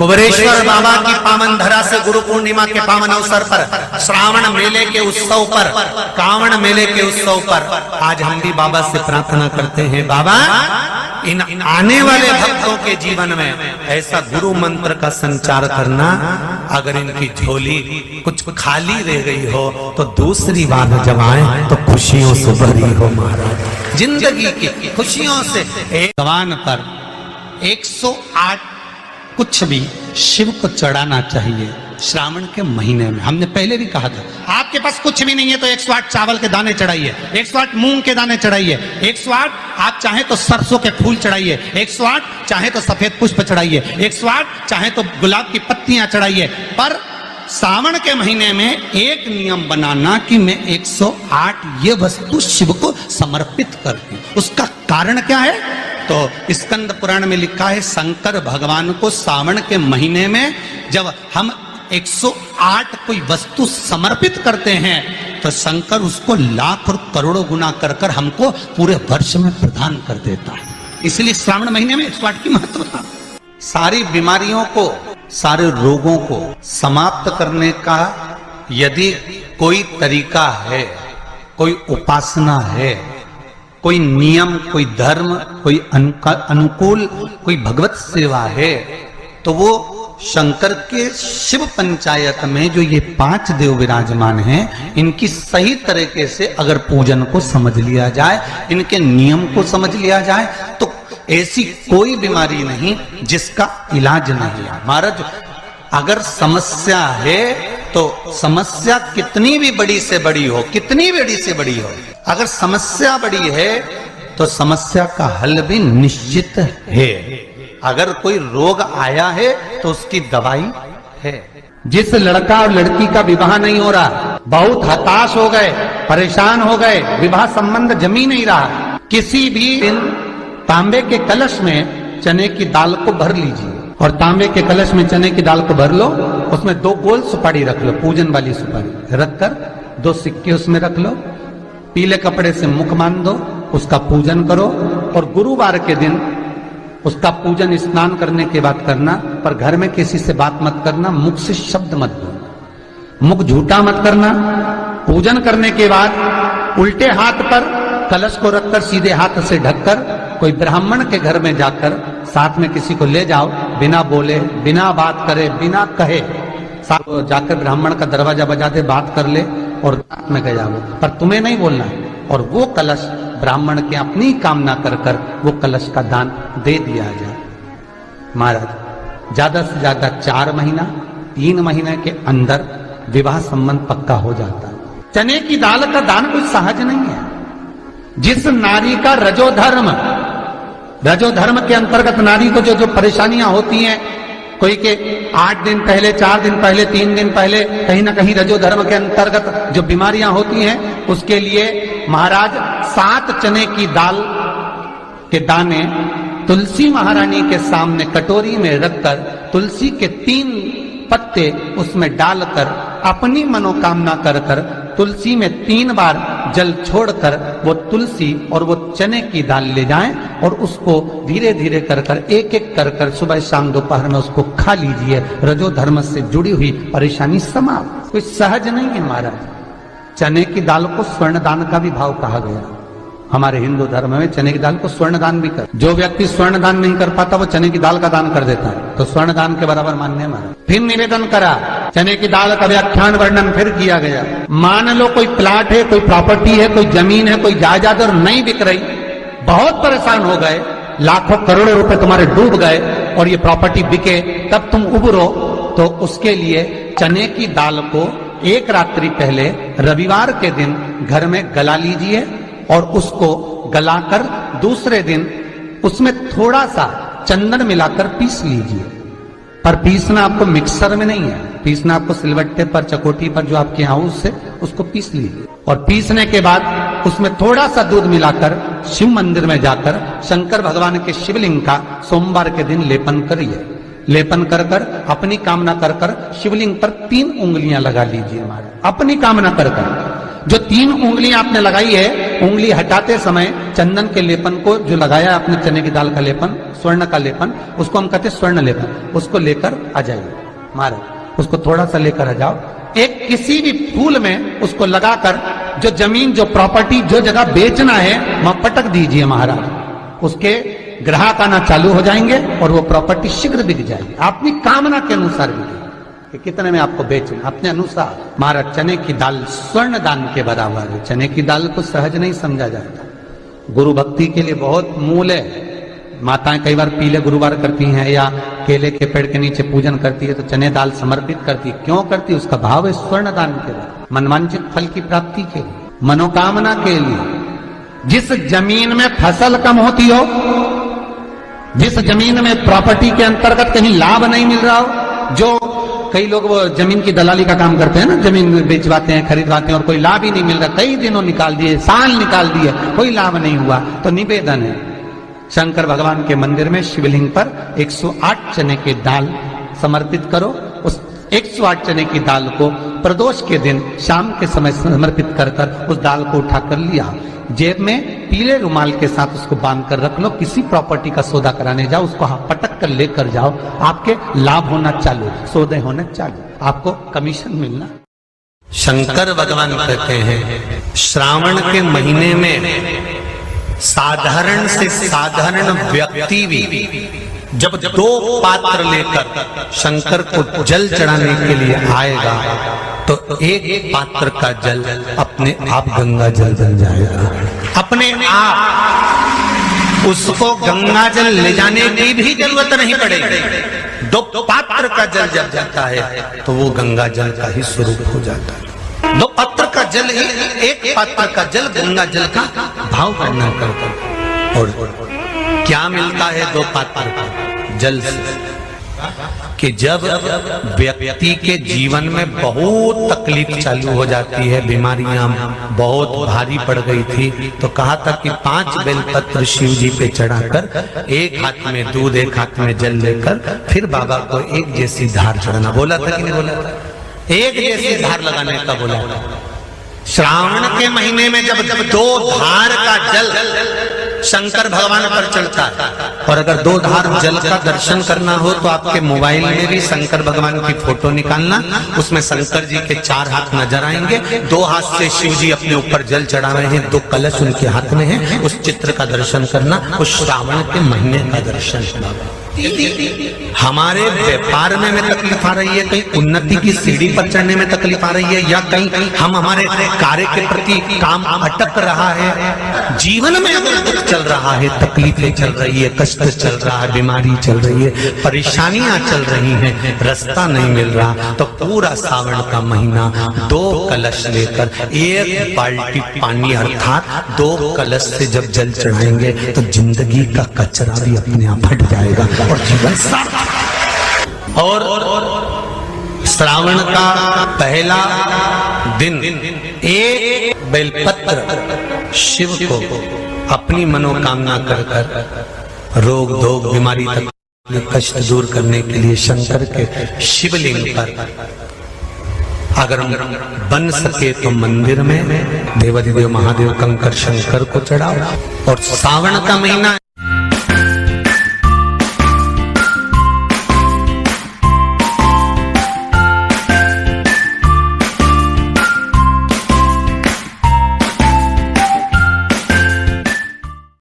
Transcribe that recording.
कुबरेश्वर बाबा की पावन धरा से गुरु पूर्णिमा के पावन अवसर पर, श्रावण मेले के उत्सव पर, कांवड़ मेले के उत्सव पर आज हम भी बाबा से प्रार्थना करते हैं, बाबा इन आने वाले भक्तों के जीवन में ऐसा गुरु मंत्र का संचार करना, अगर इनकी झोली कुछ खाली रह गई हो तो दूसरी बार जब आए तो खुशियों से भरी हो महाराज, जिंदगी की खुशियों से। एक भगवान पर 108 कुछ भी शिव को चढ़ाना चाहिए श्रावण के महीने में। हमने पहले भी कहा था, आपके पास कुछ भी नहीं है तो 108 चावल के दाने चढ़ाइए, 108 मूंग के दाने चढ़ाइए, 108 आप चाहे तो सरसों के फूल चढ़ाइए, 108 चाहे तो सफेद पुष्प चढ़ाइए, 108 चाहे तो गुलाब की पत्तियां चढ़ाइए। पर सावन के महीने में एक नियम बनाना कि मैं 108 ये वस्तु शिव को समर्पित कर दूं। उसका कारण क्या है? तो स्कंद पुराण में लिखा है, शंकर भगवान को सावन के महीने में जब हम 108 कोई वस्तु समर्पित करते हैं तो शंकर उसको लाख और करोड़ों गुना कर कर हमको पूरे वर्ष में प्रदान कर देता है। इसलिए श्रावण महीने में 108 की महत्वता। सारी बीमारियों को, सारे रोगों को समाप्त करने का यदि कोई तरीका है, कोई उपासना है, कोई नियम, कोई धर्म, कोई अनुकूल, कोई भगवत सेवा है, तो वो शंकर के शिव पंचायत में जो ये 5 देव विराजमान हैं, इनकी सही तरीके से अगर पूजन को समझ लिया जाए, इनके नियम को समझ लिया जाए, तो ऐसी कोई बीमारी नहीं जिसका इलाज नहीं है। महाराज अगर समस्या है तो समस्या कितनी भी बड़ी से बड़ी हो, कितनी बड़ी से बड़ी हो, अगर समस्या बड़ी है तो समस्या का हल भी निश्चित है। अगर कोई रोग आया है तो उसकी दवाई है। जिस लड़का और लड़की का विवाह नहीं हो रहा, बहुत हताश हो गए, परेशान हो गए, विवाह संबंध जमी नहीं रहा, किसी भी दिन तांबे के कलश में चने की दाल को भर लीजिए और तांबे के कलश में चने की दाल को भर लो, उसमें 2 गोल सुपारी रख लो, पूजन वाली सुपारी रखकर 2 सिक्के उसमें रख लो, पीले कपड़े से मुख बांध दो, उसका पूजन करो और गुरुवार के दिन उसका पूजन स्नान करने के बाद करना। पर घर में किसी से बात मत करना, मुख से शब्द मत बोलना, मुख झूठा मत करना। पूजन करने के बाद उल्टे हाथ पर कलश को रखकर सीधे हाथ से ढककर कोई ब्राह्मण के घर में जाकर साथ में किसी को ले जाओ, बिना बोले, बिना बात करे, बिना कहे, साथ जाकर ब्राह्मण का दरवाजा बजा दे, बात कर ले और रात में गया वो, पर तुम्हें नहीं बोलना है। और वो कलश ब्राह्मण के अपनी कामना कर कर वो कलश का दान दे दिया जाए। महाराज ज्यादा से ज्यादा 4 महीना 3 महीने के अंदर विवाह संबंध पक्का हो जाता है। चने की दाल का दान कोई सहज नहीं है। जिस नारी का रजोधर्म के अंतर्गत नारी को जो परेशानियां होती हैं, कोई के 8 दिन पहले, 4 दिन पहले, 3 दिन पहले कहीं ना कहीं रजोधर्म के अंतर्गत जो बीमारियां होती हैं, उसके लिए महाराज 7 चने की दाल के दाने तुलसी महारानी के सामने कटोरी में रखकर तुलसी के 3 पत्ते उसमें डालकर अपनी मनोकामना कर कर तुलसी में 3 बार जल छोड़कर वो तुलसी और वो चने की दाल ले जाएं और उसको धीरे धीरे कर कर एक एक कर कर सुबह शाम दोपहर में उसको खा लीजिए। रजोधर्म से जुड़ी हुई परेशानी समाप्त। कोई सहज नहीं है महाराज। चने की दाल को स्वर्ण दान का भी भाव कहा गया। हमारे हिंदू धर्म में चने की दाल को स्वर्ण दान भी कर, जो व्यक्ति स्वर्ण दान नहीं कर पाता वो चने की दाल का दान कर देता है, तो स्वर्ण दान के बराबर मान्य है। फिर निवेदन करा, चने की दाल का व्याख्यान वर्णन फिर किया गया। मान लो कोई प्लाट है, कोई प्रॉपर्टी है, कोई जमीन है, कोई जायदाद और नहीं बिक रही, बहुत परेशान हो गए, लाखों करोड़ों रुपए तुम्हारे डूब गए और ये प्रॉपर्टी बिके, तब तुम उबरो, तो उसके लिए चने की दाल को 1 रात्रि पहले रविवार के दिन घर में गला लीजिए और उसको गलाकर दूसरे दिन उसमें थोड़ा सा चंदन मिलाकर पीस लीजिए। पर पीसना आपको मिक्सर में नहीं है, पीसना आपको सिलवट्टे पर, चकोटी पर जो आपके यहाँ उससे उसको पीस लीजिए। और पीसने के बाद उसमें थोड़ा सा दूध मिलाकर शिव मंदिर में जाकर शंकर भगवान के शिवलिंग का सोमवार के दिन लेपन करिए। लेपन कर कर अपनी कामना कर कर शिवलिंग पर 3 उंगलियां लगा लीजिए महाराज, अपनी कामना कर कर। जो 3 उंगली आपने लगाई है, उंगली हटाते समय चंदन के लेपन को जो लगाया आपने, चने की दाल का लेपन, स्वर्ण का लेपन, उसको हम कहते हैं स्वर्ण लेपन, उसको लेकर आ जाइए महाराज, उसको थोड़ा सा लेकर आ जाओ। एक किसी भी फूल में उसको लगाकर जो जमीन, जो प्रॉपर्टी, जो जगह बेचना है वहां पटक दीजिए महाराज, उसके ग्राहक आना चालू हो जाएंगे और वो प्रॉपर्टी शीघ्र बिक जाएगी, अपनी कामना के अनुसार बिकेगी कि कितने में आपको बेचना, अपने अनुसार। महाराज चने की दाल स्वर्ण दान के बराबर है। चने की दाल को सहज नहीं समझा जाता, गुरु भक्ति के लिए बहुत मूल है। माताएं कई बार पीले गुरुवार करती हैं या केले के पेड़ के नीचे पूजन करती है तो चने दाल समर्पित करती है। क्यों करती है? उसका भाव है स्वर्ण दान के लिए, मनवांछित फल की प्राप्ति के लिए, मनोकामना के लिए। जिस जमीन में फसल कम होती हो, जिस जमीन में प्रॉपर्टी के अंतर्गत कहीं लाभ नहीं मिल रहा हो, जो कई लोग वो जमीन की दलाली का काम करते हैं ना, जमीन बेचवाते हैं, खरीदवाते हैं और कोई लाभ ही नहीं मिल रहा, कई दिनों निकाल दिए, साल निकाल दिए, कोई लाभ नहीं हुआ, तो निवेदन है शंकर भगवान के मंदिर में शिवलिंग पर 108 चने की दाल समर्पित करो। उस 108 चने की दाल को प्रदोष के दिन शाम के समय समर्पित कर कर उस दाल को उठाकर लिया, जेब में पीले रुमाल के साथ उसको बांध कर रख लो। किसी प्रॉपर्टी का सौदा कराने जाओ, उसको पटक कर लेकर जाओ, आपके लाभ होना चालू, सौदे होने चालू, आपको कमीशन मिलना। शंकर भगवान कहते हैं श्रावण के महीने में साधारण से साधारण व्यक्ति भी जब 2 पात्र लेकर शंकर को जल चढ़ाने के लिए आएगा तो एक पात्र का जल अपने आप गंगा जल बन जाएगा, अपने आप उसको गंगा जल ले जाने की भी जरूरत नहीं पड़ेगी। 2 पात्र का जल जब जाता है तो वो गंगा जल का ही स्वरूप हो जाता है। 2 पात्र का जल ही, एक पात्र का जल गंगा जल का भाव वर्णन करता है। और क्या मिलता है 2 पात्र का जल से? कि जब व्यक्ति के जीवन में बहुत तकलीफ चालू हो जाती है, बीमारियां बहुत भारी पड़ गई थी, तो कहा था कि 5 बेलपत्र शिव जी पे चढ़ाकर, एक हाथ में दूध एक हाथ में जल लेकर फिर बाबा को एक जैसी धार चढ़ाना। बोला था कि नहीं बोला था? एक जैसी धार लगाने का बोला था। श्रावण के महीने में जब 2 धार का जल शंकर भगवान पर चढ़ता है, और अगर 2 धार जल का दर्शन करना हो तो आपके मोबाइल में भी शंकर भगवान की फोटो निकालना, उसमें शंकर जी के 4 हाथ नजर आएंगे, 2 हाथ से शिव जी अपने ऊपर जल चढ़ा रहे हैं, 2 कलश उनके हाथ में है, उस चित्र का दर्शन करना, उस श्रावण के महीने का दर्शन करना। हमारे व्यापार में तकलीफ आ रही है, कहीं उन्नति की सीढ़ी पर चढ़ने में तकलीफ आ रही है, या कहीं हम हमारे कार्य के प्रति काम अटक रहा है, जीवन में अगर दुख चल रहा है, तकलीफें चल रही है, कष्ट चल रहा है, बीमारी चल रही है, परेशानियां चल रही हैं, रास्ता नहीं मिल रहा, तो पूरा सावन का महीना 2 कलश लेकर 1 बाल्टी पानी अर्थात 2 कलश से जब जल चढ़ाएंगे तो जिंदगी का कचरा भी अपने आप हट जाएगा और जीवन सार्थक। और श्रावण का पहला दिन एक बेलपत्र शिव को अपनी मनोकामना कर कर रोग धोग बीमारी तक कष्ट दूर करने के लिए शंकर के शिवलिंग पर अगर बन सके तो मंदिर में देवाधिदेव महादेव कंकर शंकर को चढ़ाओ। और सावन का महीना